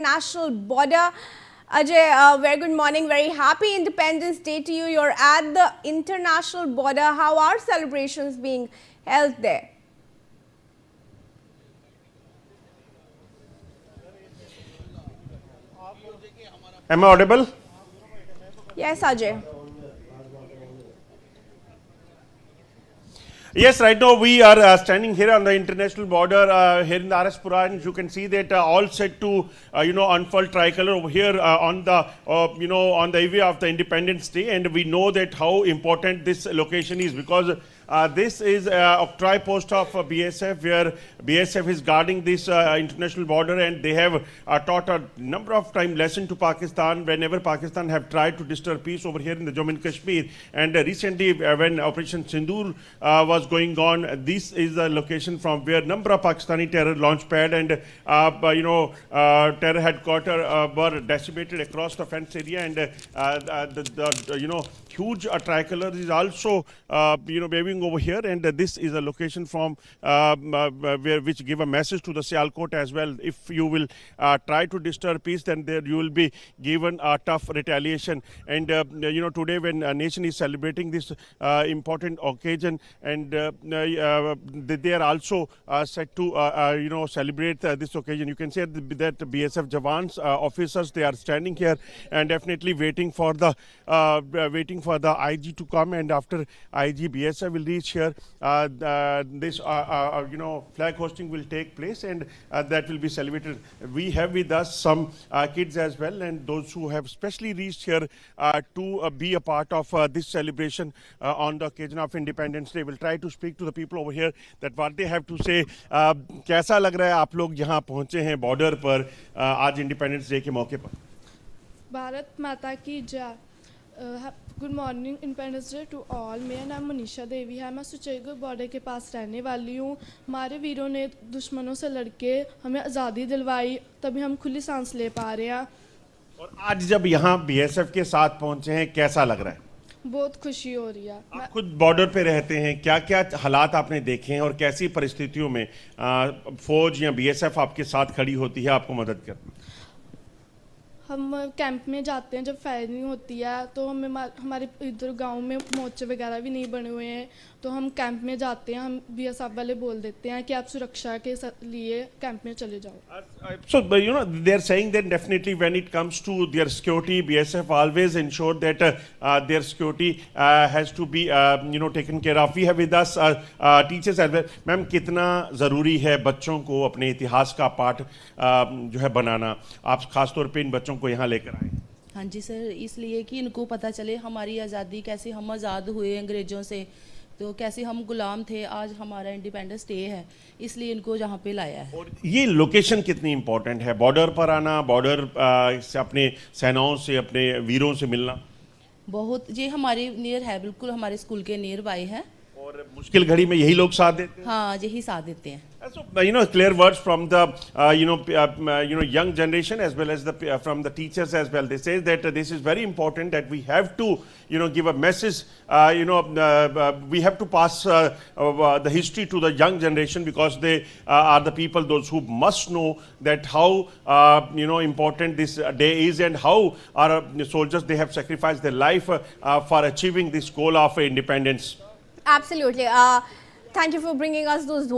National border. Ajay, very good morning. Very happy Independence Day to you. You're at the international border. How are celebrations being held there? Am I audible? Yes, Ajay. Yes, right now we are standing here on the international border here in the RS-Pura, and you can see that all set to unfurl tricolor over here on the on the eve of the Independence Day, and we know that how important this location is because this is Octroi post of BSF, where BSF is guarding this international border, and they have taught a number of time lesson to Pakistan whenever Pakistan have tried to disturb peace over here in the Jammu and Kashmir. And recently, when Operation Sindoor was going on, this is the location from where number of Pakistani terror launch pad and terror headquarters were decimated across the fence area, and the huge tricolor is also waving over here, and this is a location from which give a message to the Sialkot as well. If you will try to disturb peace, then there you will be given a tough retaliation. And today when a nation is celebrating this important occasion, and they are also set to celebrate this occasion. You can say that BSF Jawans officers, they are standing here and definitely waiting for the IG to come, and after IG, BSF will reach here. This flag hosting will take place, and that will be celebrated. We have with us some kids as well, and those who have specially reached here to be a part of this celebration on the occasion of Independence Day. We'll try to speak to the people over here that what they have to say. कैसा लग रहा है आप लोग यहाँ पहुँचे हैं border पर आज इंडिपेंडेंस डे के मौके पर? भारत माता की जय। Good morning independence day to all. मेरा नाम मनीषा देवी है। मैं सुचेगढ़ बॉर्डर के पास रहने वाली हूँ। हमारे वीरों ने दुश्मनों से लड़के हमें आज़ादी दिलवाई, तभी हम खुली सांस ले पा रहे हैं। और आज जब यहाँ बीएसएफ के साथ पहुँचे हैं, कैसा लग रहा है? बहुत खुशी हो रही है। आप खुद बॉर्डर पे रहते हैं, क्या क्या हालात आपने देखे हैं और कैसी परिस्थितियों में फौज या बीएसएफ आपके साथ खड़ी होती है आपको मदद करने? हम कैंप में जाते हैं, जब फायरिंग होती है तो हमारे इधर गांव में मोर्चे वगैरह भी नहीं बने हुए हैं, तो हम कैंप में जाते हैं। हम बीएसएफ वाले बोल देते हैं कि आप सुरक्षा के लिए कैंप में चले जाओ। So they are saying that definitely when it comes to their security, BSF always ensure that their security has to be taken care of. We have with us teachers as well. Ma'am, कितना ज़रूरी है बच्चों को अपने इतिहास का पाठ जो है बनाना? आप खासतौर पे इन बच्चों को यहाँ लेकर आए? हाँ जी सर, इसलिए कि इनको पता चले हमारी आज़ादी कैसे हम आज़ाद हुए अंग्रेज़ों से, तो कैसे हम गुलाम थे। आज हमारा इंडिपेंडेंस डे है, इसलिए इनको यहाँ पे लाया है। और ये लोकेशन कितनी इम्पोर्टेंट है? बॉर्डर पर आना, बॉर्डर से अपने सेनाओं से, अपने वीरों से मिलना बहुत, ये हमारे नियर है, बिल्कुल हमारे स्कूल के नियर बाय है। और मुश्किल घड़ी में यही लोग साथ देते हैं? हाँ, यही साथ देते हैं। So, clear words from the young generation as well as from the teachers as well. They say that this is very important, that we have to give a message. We have to pass the history to the young generation, because they are the people, those who must know that how important this day is, and how our soldiers, they have sacrificed their life for achieving this goal of independence. Absolutely. Thank you for bringing us those